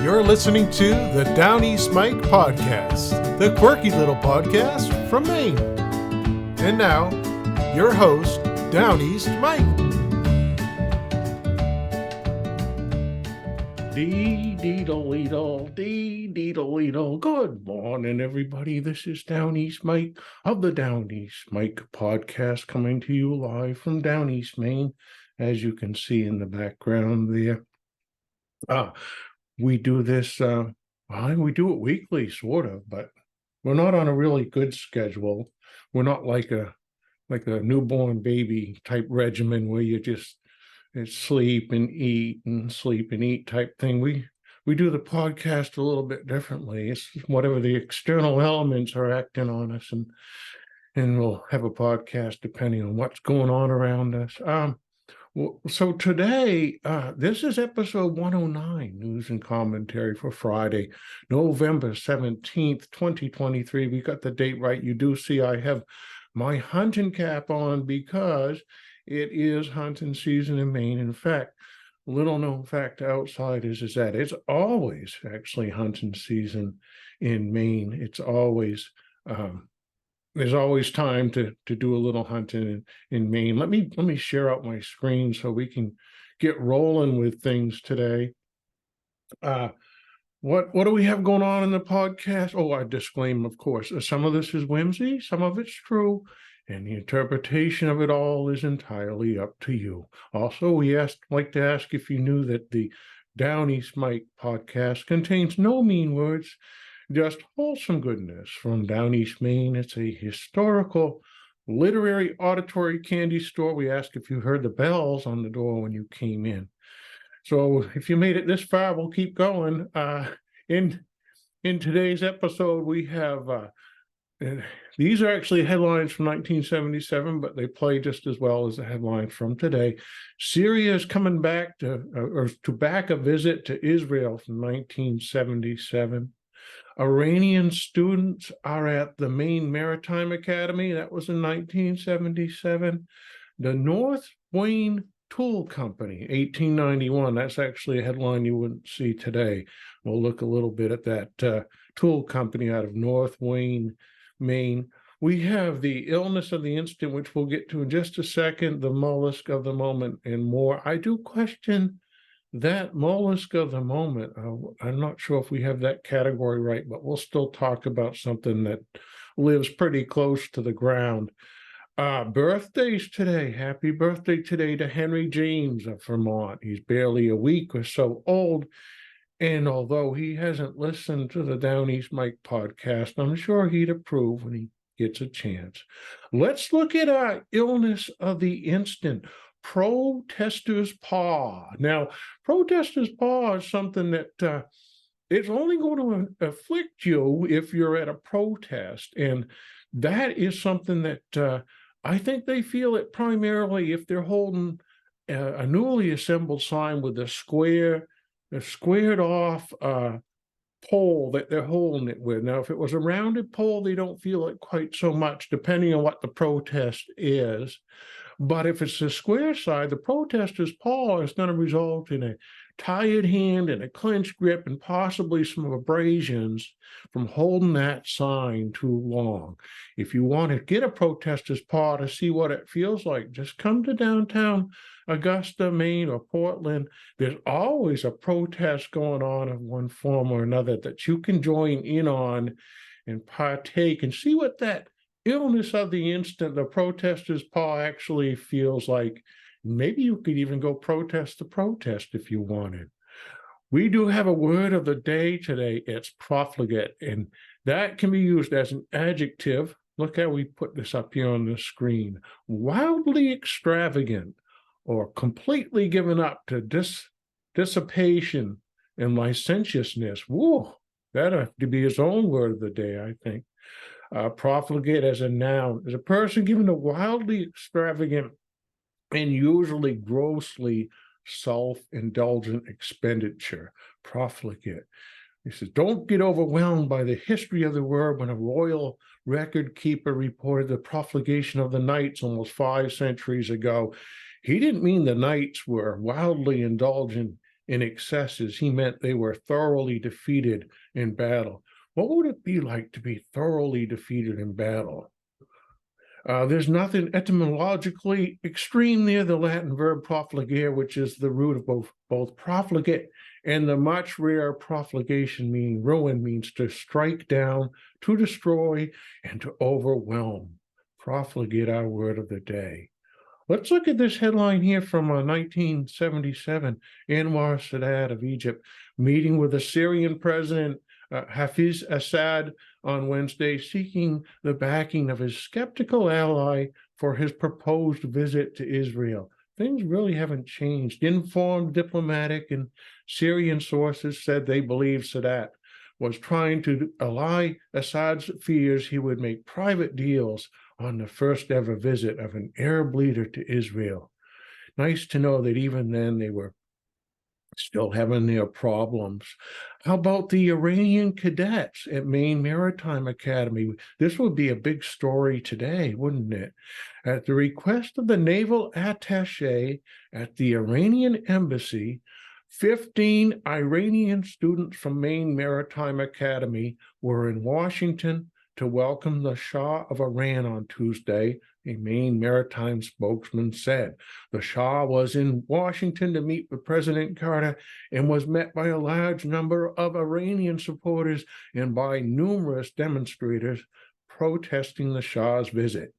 You're listening to the Downeast Mike podcast, the quirky little podcast from Maine. And now, your host, Downeast Mike. Dee-dee-do-lee-do. Good morning, everybody. This is Downeast Mike of the Downeast Mike podcast, coming to you live from Downeast Maine, as you can see in the background there. We do this, we do it weekly, sort of, but we're not on a really good schedule. We're not like a newborn baby type regimen where you just sleep and eat type thing. We do the podcast a little bit differently. It's whatever the external elements are acting on us, and we'll have a podcast depending on what's going on around us. So today, this is episode 109, news and commentary for Friday, November 17th, 2023. We got the date right. You do see I have my hunting cap on because it is hunting season in Maine. In fact, little known fact to outsiders is that it's always actually hunting season in Maine. It's always there's always time to do a little hunting in Maine. Let me share out my screen so we can get rolling with things today. What do we have going on in the podcast? Oh, I disclaim, of course, some of this is whimsy, some of it's true, and the interpretation of it all is entirely up to you. Also, we like to ask if you knew that the Downeast Mike podcast contains no mean words, just wholesome goodness from Downeast Maine. It's a historical, literary, auditory candy store. We ask if you heard the bells on the door when you came in. So if you made it this far, we'll keep going. In today's episode, we have these are actually headlines from 1977, but they play just as well as the headlines from today. Syria is coming back to back a visit to Israel from 1977. Iranian students are at the Maine Maritime Academy. That was in 1977. The North Wayne Tool Company, 1891. That's actually a headline you wouldn't see today. We'll look a little bit at that tool company out of North Wayne, Maine. We have the illness of the instant, which we'll get to in just a second, the mollusk of the moment, and more. I do question that mollusk of the moment. I'm not sure if we have that category right, but we'll still talk about something that lives pretty close to the ground. Birthdays today. Happy birthday today to Henry James of Vermont. He's barely a week or so old. And although he hasn't listened to the Downeast Mike podcast, I'm sure he'd approve when he gets a chance. Let's look at our illness of the instant. Protester's paw. Now, protester's paw is something that it's only going to afflict you if you're at a protest. And that is something that I think they feel it primarily if they're holding a newly assembled sign with a squared off pole that they're holding it with. Now, if it was a rounded pole, they don't feel it quite so much, depending on what the protest is. But if it's the square side, the protester's paw is going to result in a tired hand and a clenched grip and possibly some abrasions from holding that sign too long. If you want to get a protester's paw to see what it feels like, just come to downtown Augusta, Maine, or Portland. There's always a protest going on of one form or another that you can join in on and partake and see what that illness of the instant, the protester's paw, actually feels like. Maybe you could even go protest the protest if you wanted. We do have a word of the day today. It's profligate, and that can be used as an adjective. Look how we put this up here on the screen. Wildly extravagant or completely given up to dissipation and licentiousness. Whoa, that'll have to be his own word of the day, I think. Profligate as a noun is a person given to wildly extravagant and usually grossly self-indulgent expenditure. Profligate. He says, don't get overwhelmed by the history of the word when a royal record keeper reported the profligation of the knights almost 5 centuries ago. He didn't mean the knights were wildly indulgent in excesses. He meant they were thoroughly defeated in battle. What would it be like to be thoroughly defeated in battle? There's nothing etymologically extreme near the Latin verb profligere, which is the root of both profligate and the much rare profligation, meaning ruin, means to strike down, to destroy, and to overwhelm. Profligate, our word of the day. Let's look at this headline here from 1977. Anwar Sadat of Egypt meeting with the Syrian president Hafiz Assad on Wednesday, seeking the backing of his skeptical ally for his proposed visit to Israel. Things really haven't changed. Informed diplomatic and Syrian sources said they believe Sadat was trying to allay Assad's fears he would make private deals on the first ever visit of an Arab leader to Israel. Nice to know that even then they were still having their problems. How about the Iranian cadets at Maine Maritime Academy? This would be a big story today, wouldn't it? At the request of the naval attaché at the Iranian embassy, 15 Iranian students from Maine Maritime Academy were in Washington to welcome the Shah of Iran on Tuesday, a Maine Maritime spokesman said. The Shah was in Washington to meet with President Carter and was met by a large number of Iranian supporters and by numerous demonstrators protesting the Shah's visit.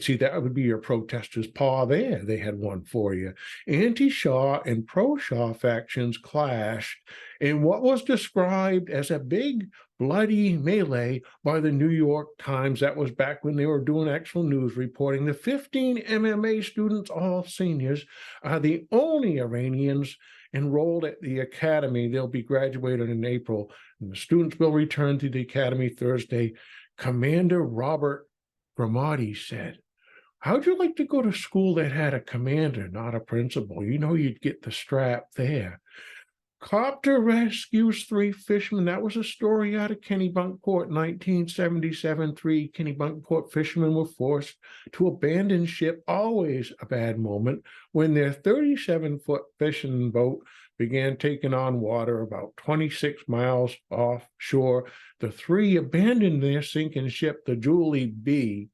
See, that would be your protesters' paw there. They had one for you. Anti-Shah and pro-Shah factions clashed in what was described as a big, bloody melee by the New York Times. That was back when they were doing actual news reporting. The 15 MMA students, all seniors, are the only Iranians enrolled at the academy. They'll be graduated in April, and the students will return to the academy Thursday. Commander Robert Gramati said, "How'd you like to go to school that had a commander, not a principal? You know you'd get the strap there." Copter rescues 3 fishermen. That was a story out of Kennebunkport, 1977. 3 Kennebunkport fishermen were forced to abandon ship, always a bad moment, when their 37-foot fishing boat began taking on water about 26 miles offshore. The 3 abandoned their sinking ship, the Julie B.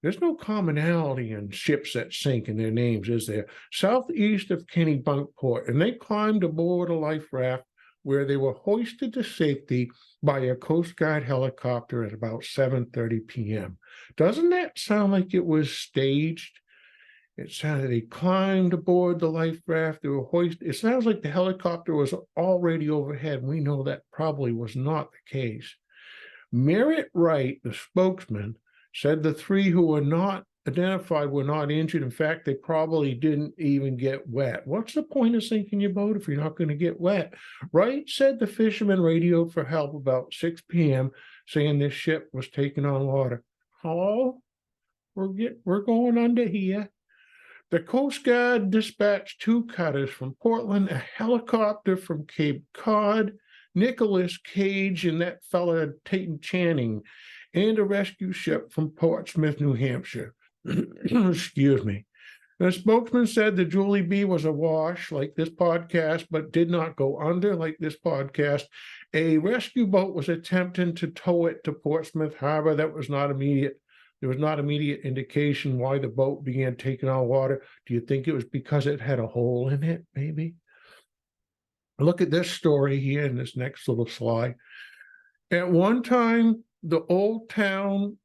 There's no commonality in ships that sink in their names, is there? Southeast of Kennebunkport, and they climbed aboard a life raft where they were hoisted to safety by a Coast Guard helicopter at about 7:30 p.m. Doesn't that sound like it was staged? It sounded they climbed aboard the life raft, they were hoisted. It sounds like the helicopter was already overhead. We know that probably was not the case. Merritt Wright, the spokesman, said the 3 who were not identified were not injured. In fact, they probably didn't even get wet. What's the point of sinking your boat if you're not going to get wet? Wright said the fishermen radioed for help about 6 p.m., saying this ship was taking on water. Hello? We're going under here. The Coast Guard dispatched 2 cutters from Portland, a helicopter from Cape Cod, Nicholas Cage, and that fella Tate Channing, and a rescue ship from Portsmouth, New Hampshire. Excuse me. The spokesman said the Julie B was awash like this podcast, but did not go under like this podcast. A rescue boat was attempting to tow it to Portsmouth Harbor. There was not immediate indication why the boat began taking on water. Do you think it was because it had a hole in it, maybe? Look at this story here in this next little slide. At one time, the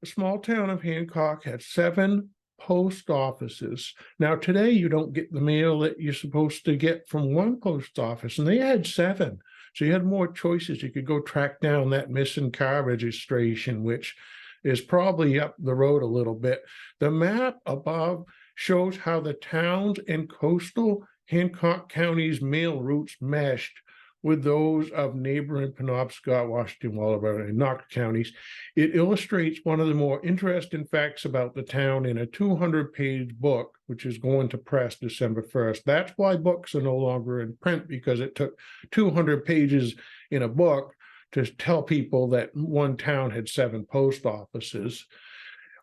small town of Hancock had 7 post offices. Now, today, you don't get the mail that you're supposed to get from one post office, and they had 7. So you had more choices. You could go track down that missing car registration, which is probably up the road a little bit. The map above shows how the towns and coastal Hancock County's mail routes meshed with those of neighboring Penobscot, Washington, Wallaby, and Knox counties. It illustrates one of the more interesting facts about the town in a 200-page book, which is going to press December 1st. That's why books are no longer in print, because it took 200 pages in a book to tell people that one town had 7 post offices.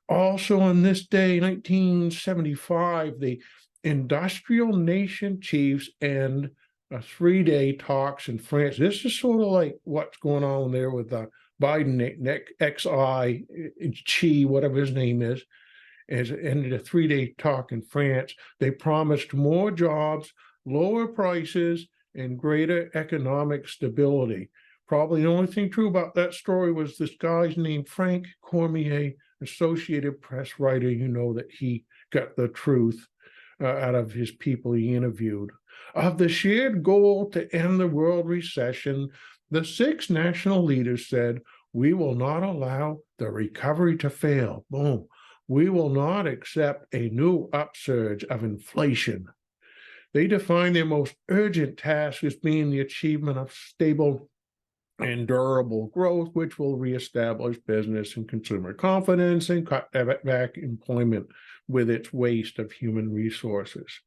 Also on this day, 1975, the industrial nation chiefs and a 3-day talks in France. This is sort of like what's going on there with Biden, XI, Chi, whatever his name is, as ended a 3-day talk in France. They promised more jobs, lower prices, and greater economic stability. Probably the only thing true about that story was this guy's named Frank Cormier, Associated Press writer. You know that he got the truth out of his people he interviewed. Of the shared goal to end the world recession, the 6 national leaders said, "We will not allow the recovery to fail." Boom. "We will not accept a new upsurge of inflation." They defined their most urgent task as being the achievement of stable and durable growth, which will reestablish business and consumer confidence and cut back employment with its waste of human resources.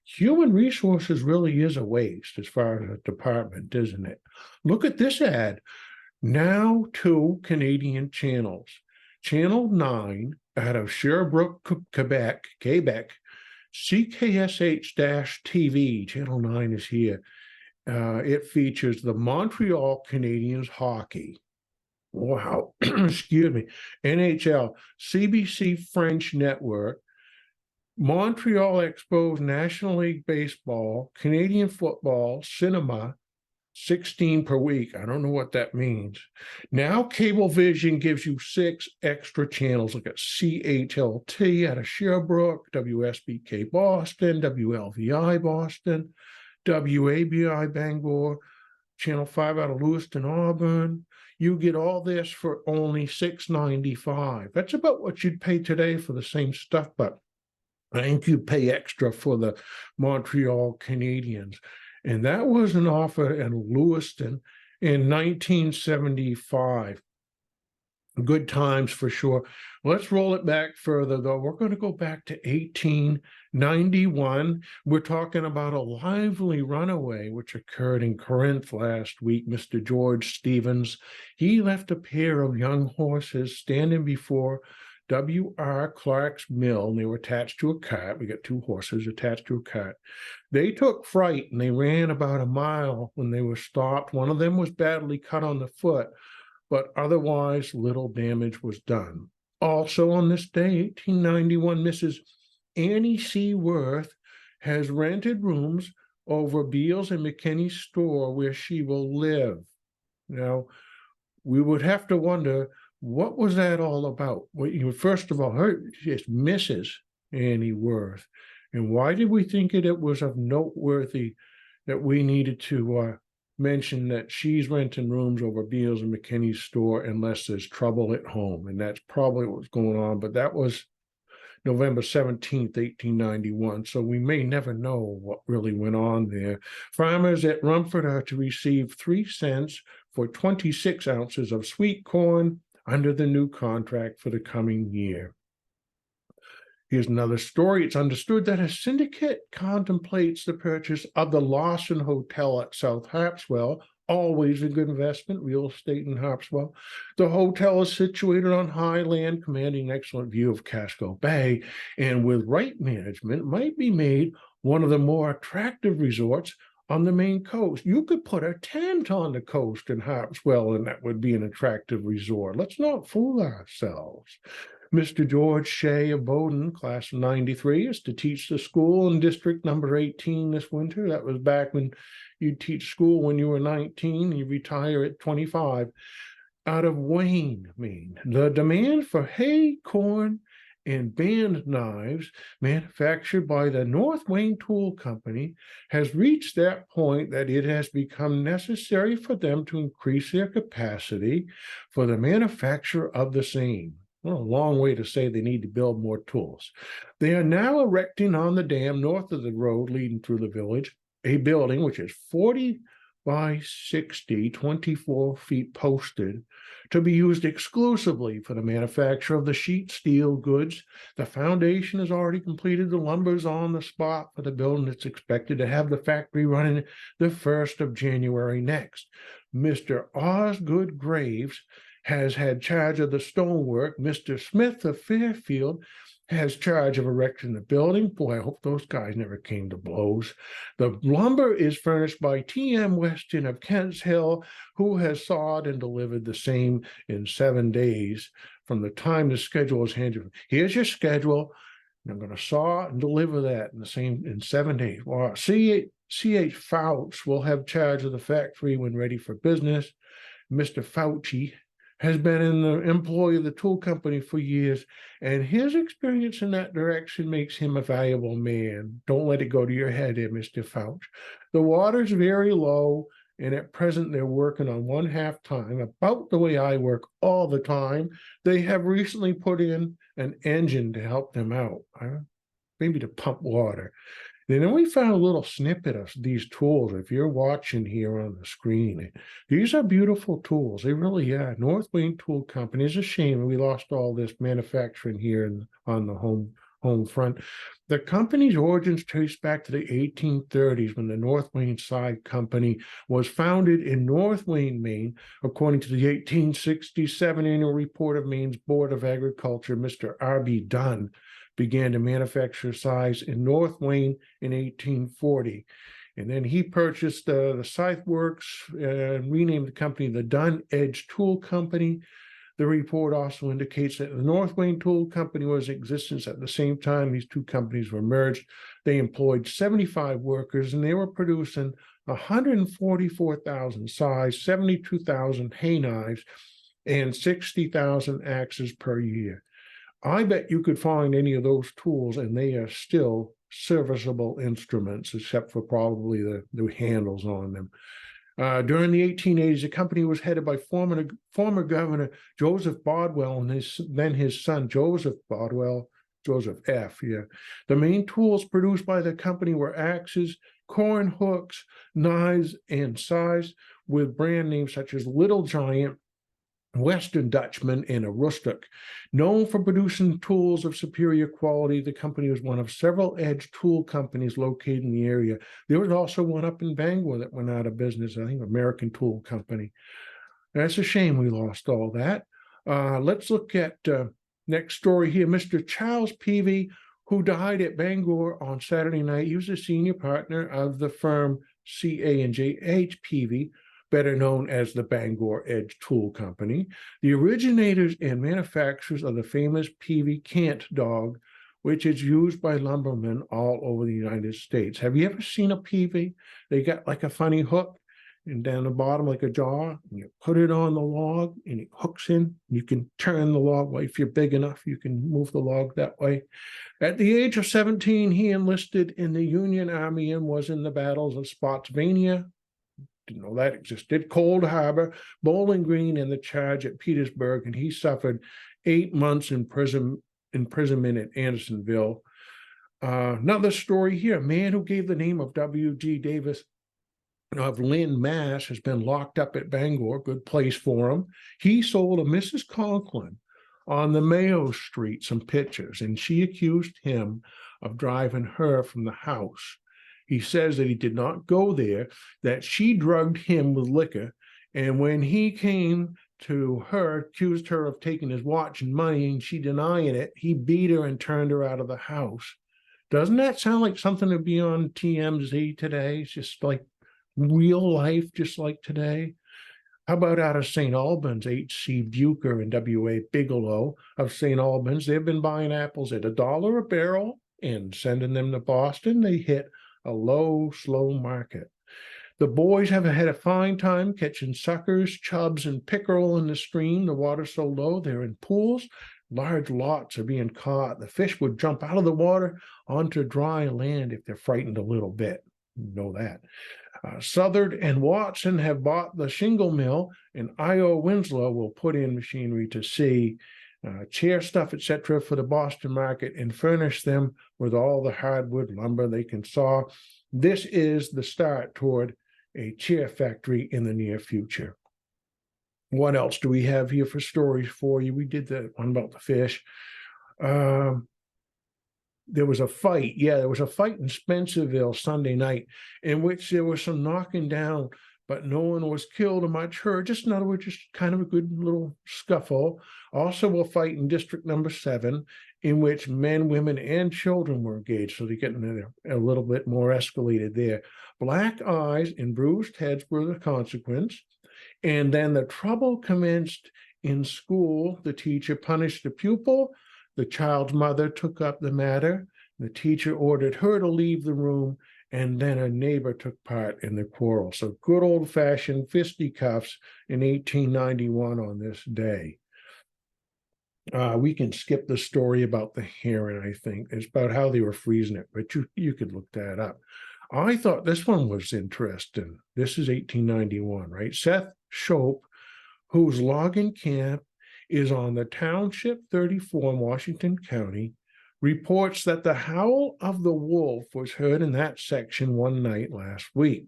Human resources really is a waste as far as a department, isn't it? Look at this ad. Now 2 Canadian channels. Channel 9 out of Sherbrooke, Quebec, CKSH-TV, Channel 9 is here. It features the Montreal Canadiens hockey. Wow, excuse me. NHL, CBC French Network, Montreal Expos National League Baseball, Canadian football, cinema, 16 per week. I don't know what that means. Now Cablevision gives you 6 extra channels. Look at CHLT out of Sherbrooke, WSBK Boston, WLVI Boston, WABI Bangor, Channel 5 out of Lewiston, Auburn. You get all this for only $6.95. That's about what you'd pay today for the same stuff, but I think you pay extra for the Montreal Canadiens. And that was an offer in Lewiston in 1975. Good times for sure. Let's roll it back further, though. We're going to go back to 1891. We're talking about a lively runaway which occurred in Corinth last week. Mr. George Stevens, he left a pair of young horses standing before W.R. Clark's mill, and they were attached to a cart. We got 2 horses attached to a cart. They took fright, and they ran about a mile when they were stopped. One of them was badly cut on the foot, but otherwise little damage was done. Also on this day, 1891, Mrs. Annie C. Worth has rented rooms over Beals and McKinney's store where she will live. Now, we would have to wonder, what was that all about? Well, first of all, it's Mrs. Annie Worth. And why did we think it was of noteworthy that we needed to mention that she's renting rooms over Beals and McKinney's store unless there's trouble at home? And that's probably what's going on. But that was November 17th, 1891. So we may never know what really went on there. Farmers at Rumford are to receive 3 cents for 26 ounces of sweet corn under the new contract for the coming year. Here's another story. It's understood that a syndicate contemplates the purchase of the Lawson Hotel at South Harpswell. Always a good investment, real estate in Harpswell. The hotel is situated on high land, commanding an excellent view of Casco Bay, and with right management, might be made one of the more attractive resorts on the Maine coast. You could put a tent on the coast in Harpswell, and that would be an attractive resort. Let's not fool ourselves. Mr. George Shea of Bowdoin, class of 93, is to teach the school in district number 18 this winter. That was back when you teach school when you were 19, you retire at 25. Out of Wayne, Maine, the demand for hay, corn, and band knives manufactured by the North Wayne Tool Company has reached that point that it has become necessary for them to increase their capacity for the manufacture of the same. Well, a long way to say they need to build more tools. They are now erecting on the dam north of the road leading through the village a building which is 40 by 60, 24 feet posted, to be used exclusively for the manufacture of the sheet steel goods. The foundation is already completed. The lumber's on the spot for the building. It's expected to have the factory running the 1st of January next. Mr. Osgood Graves has had charge of the stonework. Mr. Smith of Fairfield has charge of erecting the building. Boy, I hope those guys never came to blows. The lumber is furnished by T.M. Weston of Kents Hill, who has sawed and delivered the same in 7 days from the time the schedule is handed. Here's your schedule. I'm going to saw and deliver that in 7 days. Well, C.H. Fouch will have charge of the factory when ready for business. Mr. Fauci has been in the employ of the tool company for years, and his experience in that direction makes him a valuable man. Don't let it go to your head here, Mr. Fouch. The water's very low, and at present they're working on 1/2 time, about the way I work all the time. They have recently put in an engine to help them out, maybe to pump water. And then we found a little snippet of these tools. If you're watching here on the screen, these are beautiful tools. They really are. North Maine Tool Company. It's a shame we lost all this manufacturing here on the home front. The company's origins trace back to the 1830s when the North Maine Side Company was founded in North Maine, Maine, according to the 1867 annual report of Maine's Board of Agriculture. Mr. R.B. Dunn began to manufacture size in North Maine in 1840. And then he purchased the Scythe Works and renamed the company the Dunn Edge Tool Company. The report also indicates that the North Maine Tool Company was in existence at the same time these two companies were merged. They employed 75 workers, and they were producing 144,000 size, 72,000 hay knives, and 60,000 axes per year. I bet you could find any of those tools, and they are still serviceable instruments, except for probably the handles on them. During the 1880s, the company was headed by former Governor Joseph Bodwell and his son, Joseph Bodwell, Joseph F. Yeah. The main tools produced by the company were axes, corn hooks, knives, and scythes, with brand names such as Little Giant, Western Dutchman, and a Rustic. Known for producing tools of superior quality, the company was one of several edge tool companies located in the area. There was also one up in Bangor that went out of business, I think American Tool Company. That's a shame we lost all that. Let's look at next story here. Mr. Charles Peavy, who died at Bangor on Saturday night. He was a senior partner of the firm C.A.&J. H. Peavy, better known as the Bangor Edge Tool Company, the originators and manufacturers of the famous Peavy cant dog, which is used by lumbermen all over the United States. Have you ever seen a Peavy? They got like a funny hook, and down the bottom like a jaw, and you put it on the log, and it hooks in. You can turn the log, well, if you're big enough, you can move the log that way. At the age of 17, he enlisted in the Union Army and was in the battles of Spotsylvania, didn't know that existed, Cold Harbor, Bowling Green, and the charge at Petersburg, and he suffered 8 months imprisonment at Andersonville. Another story here, a man who gave the name of W.G. Davis of Lynn, Mass, has been locked up at Bangor, good place for him. He sold a Mrs. Conklin on the Mayo Street some pictures, and she accused him of driving her from the house. He says that he did not go there, that she drugged him with liquor, and when he came to her, accused her of taking his watch and money, and she denying it, he beat her and turned her out of the house. Doesn't that sound like something to be on TMZ today? It's just like real life, just like today. How about out of St. Albans, H.C. Bucher and W.A. Bigelow of St. Albans? They've been buying apples at $1 a barrel and sending them to Boston. They hit a low, slow market. The boys have had a fine time catching suckers, chubs, and pickerel in the stream. The water's so low, they're in pools. Large lots are being caught. The fish would jump out of the water onto dry land if they're frightened a little bit. You know that. Southard and Watson have bought the shingle mill, and I.O. Winslow will put in machinery to see chair stuff, etc., for the Boston market and furnish them with all the hardwood lumber they can saw. This is the start toward a chair factory in the near future. What else do we have here for stories for you? We did the one about the fish. There was a fight. Yeah, there was a fight in Spencerville Sunday night in which there was some knocking down, but no one was killed or much hurt. Just in other words, just kind of a good little scuffle. Also a fight in District Number 7 in which men, women, and children were engaged. So they're getting a little bit more escalated there. Black eyes and bruised heads were the consequence. And then the trouble commenced in school. The teacher punished the pupil. The child's mother took up the matter. The teacher ordered her to leave the room, and then a neighbor took part in the quarrel. So good old-fashioned fisticuffs in 1891 on this day. We can skip the story about the heron, I think. It's about how they were freezing it, but you could look that up. I thought this one was interesting. This is 1891, right? Seth Shope, whose logging camp is on the Township 34 in Washington County, reports that the howl of the wolf was heard in that section one night last week.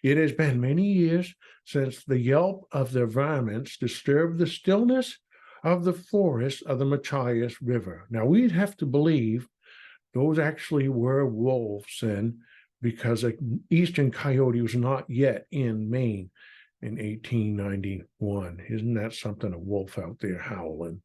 It has been many years since the yelp of the varmints disturbed the stillness of the forest of the Machias River. Now, we'd have to believe those actually were wolves then, because an eastern coyote was not yet in Maine in 1891. Isn't that something, a wolf out there howling?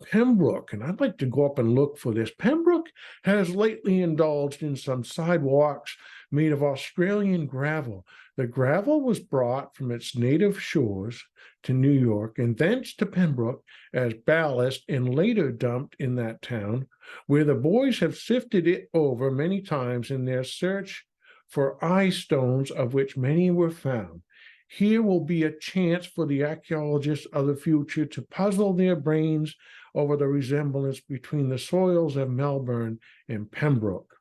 Pembroke, and I'd like to go up and look for this. Pembroke has lately indulged in some sidewalks made of Australian gravel. The gravel was brought from its native shores to New York and thence to Pembroke as ballast and later dumped in that town, where the boys have sifted it over many times in their search for eye stones, of which many were found. Here will be a chance for the archaeologists of the future to puzzle their brains over the resemblance between the soils of Melbourne and Pembroke.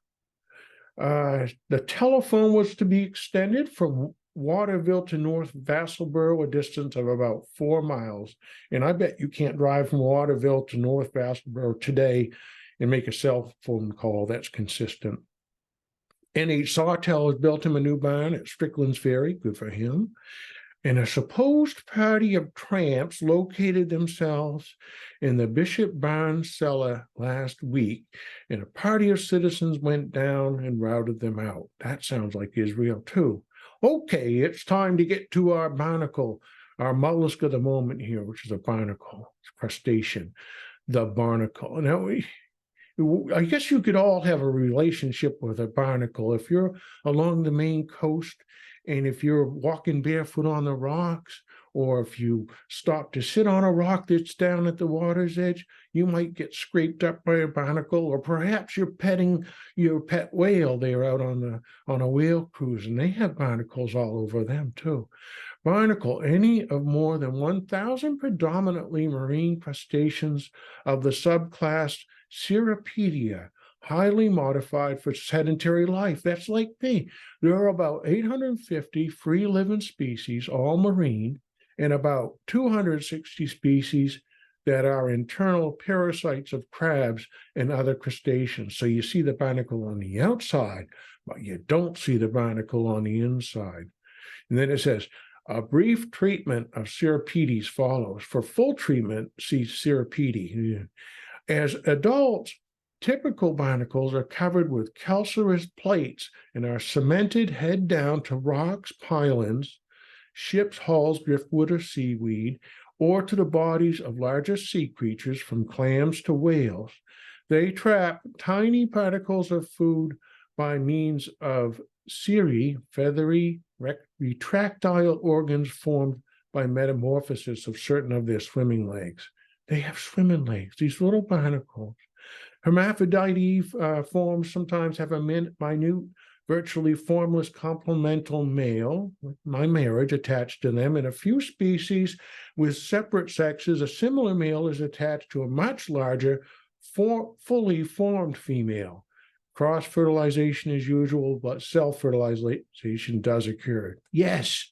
The telephone was to be extended from Waterville to North Vassalboro, a distance of about 4 miles. And I bet you can't drive from Waterville to North Vassalboro today and make a cell phone call that's consistent. N.H. Sawtell has built him a new barn at Strickland's Ferry, good for him. And a supposed party of tramps located themselves in the Bishop Barn cellar last week, and a party of citizens went down and routed them out. That sounds like Israel too. Okay, it's time to get to our barnacle, our mollusk of the moment here, which is a barnacle, it's a crustacean, the barnacle. Now, I guess you could all have a relationship with a barnacle. If you're along the Maine coast and if you're walking barefoot on the rocks, or if you stop to sit on a rock that's down at the water's edge, you might get scraped up by a barnacle, or perhaps you're petting your pet whale there out on a whale cruise, and they have barnacles all over them too. Barnacle, any of more than 1,000 predominantly marine crustaceans of the subclass Cirripedia, highly modified for sedentary life. That's like me. There are about 850 free living species, all marine, and about 260 species that are internal parasites of crabs and other crustaceans. So you see the barnacle on the outside, but you don't see the barnacle on the inside. And then it says, a brief treatment of Cirripedes follows. For full treatment, see Cirripede. As adults, typical barnacles are covered with calcareous plates and are cemented head down to rocks, pylons, ships' hulls, driftwood, or seaweed, or to the bodies of larger sea creatures, from clams to whales. They trap tiny particles of food by means of cirri, feathery, retractile organs formed by metamorphosis of certain of their swimming legs. They have swimming legs, these little barnacles. Hermaphrodite forms sometimes have a minute, virtually formless complemental male, with my marriage attached to them. In a few species with separate sexes, a similar male is attached to a much larger, fully formed female. Cross-fertilization is usual, but self-fertilization does occur. Yes.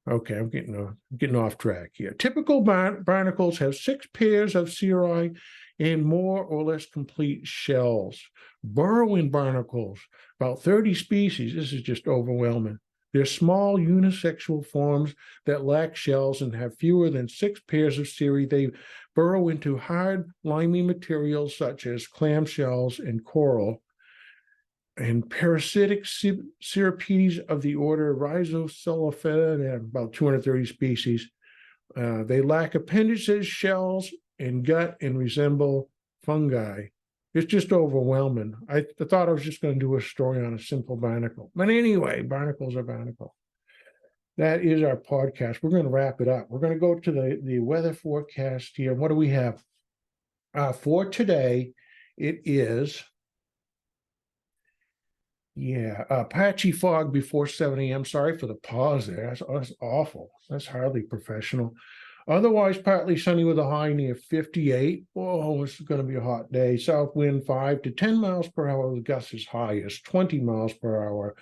Okay, I'm getting off track here. Typical barnacles have 6 pairs of cirri and more or less complete shells. Burrowing barnacles, about 30 species. This is just overwhelming. They're small unisexual forms that lack shells and have fewer than 6 pairs of cirri. They burrow into hard, limy materials such as clam shells and coral. And parasitic Cirripedes of the order Rhizocephalidae, they have about 230 species. They lack appendages, shells, and gut, and resemble fungi. It's just overwhelming. I thought I was just going to do a story on a simple barnacle. But anyway, barnacles are barnacle. That is our podcast. We're going to wrap it up. We're going to go to the weather forecast here. What do we have? For today, it is, patchy fog before 7 a.m. Sorry for the pause there. That's awful. That's hardly professional. Otherwise, partly sunny with a high near 58. Oh, it's going to be a hot day. South wind 5 to 10 miles per hour with gusts as high as 20 miles per hour.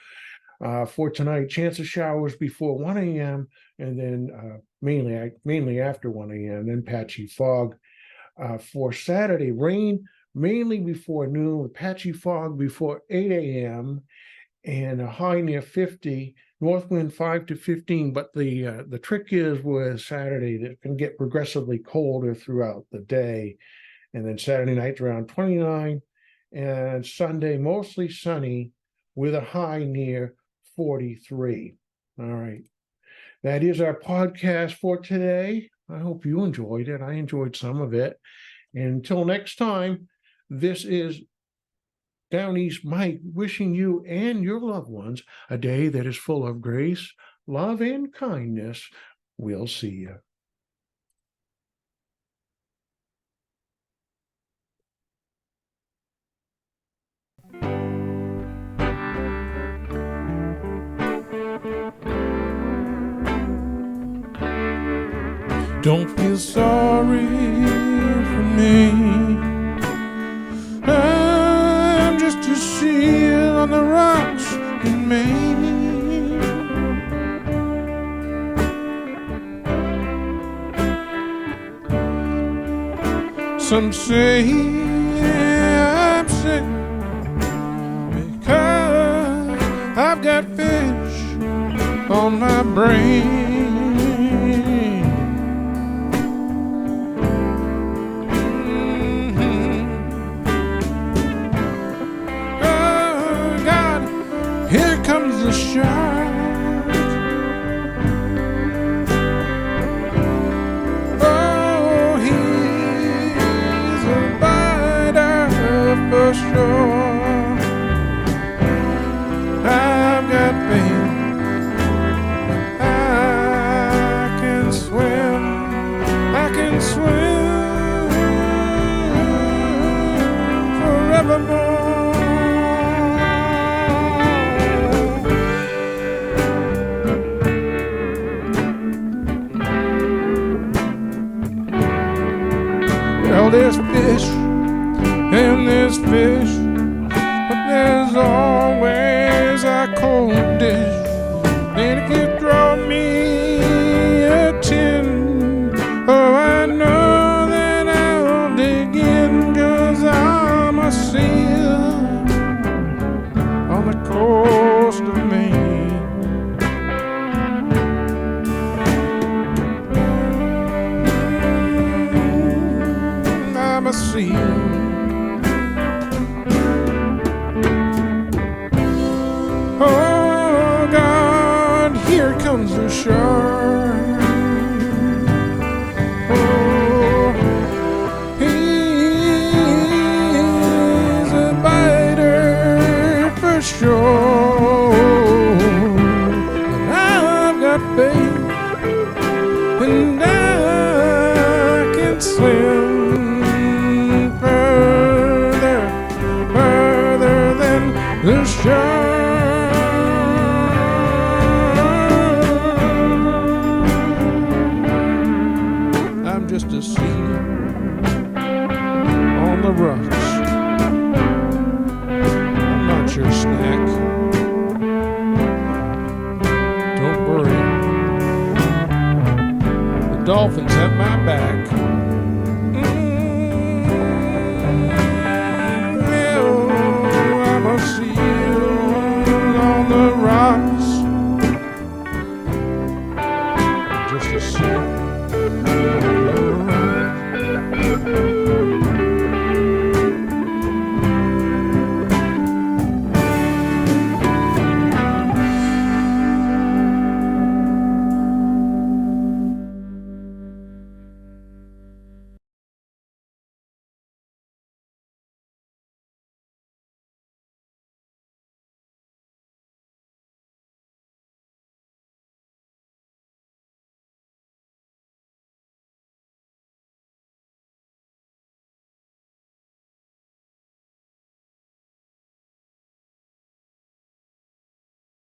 For tonight, chance of showers before 1 a.m. and then mainly after 1 a.m. Then patchy fog. For Saturday, rain mainly before noon with patchy fog before 8 a.m. and a high near 50. North wind 5 to 15, but the trick is with Saturday that it can get progressively colder throughout the day. And then Saturday night around 29, and Sunday mostly sunny with a high near 43. All right. That is our podcast for today. I hope you enjoyed it. I enjoyed some of it. And until next time, this is Downeast Mike wishing you and your loved ones a day that is full of grace, love, and kindness. We'll see you. Don't feel sorry for me. I'm just a seal on the rocks in Maine. Some say I'm sick because I've got fish on my brain. Here comes the shark. Oh, he's a biter for sure. I've got faith, I can swim. I can swim forevermore. Well, there's fish and there's fish, but there's always a cold dish. And if you draw me a tin, oh, I know that I'll dig in, 'cause I'm a seal on the coast of Maine. I'm a seal. Oh God, here comes the shark. Oh, he's a biter for sure. And I've got faith, and I can swim further than the shark. I'm just a seal on the rocks. I'm not your snack. Don't worry. The dolphins have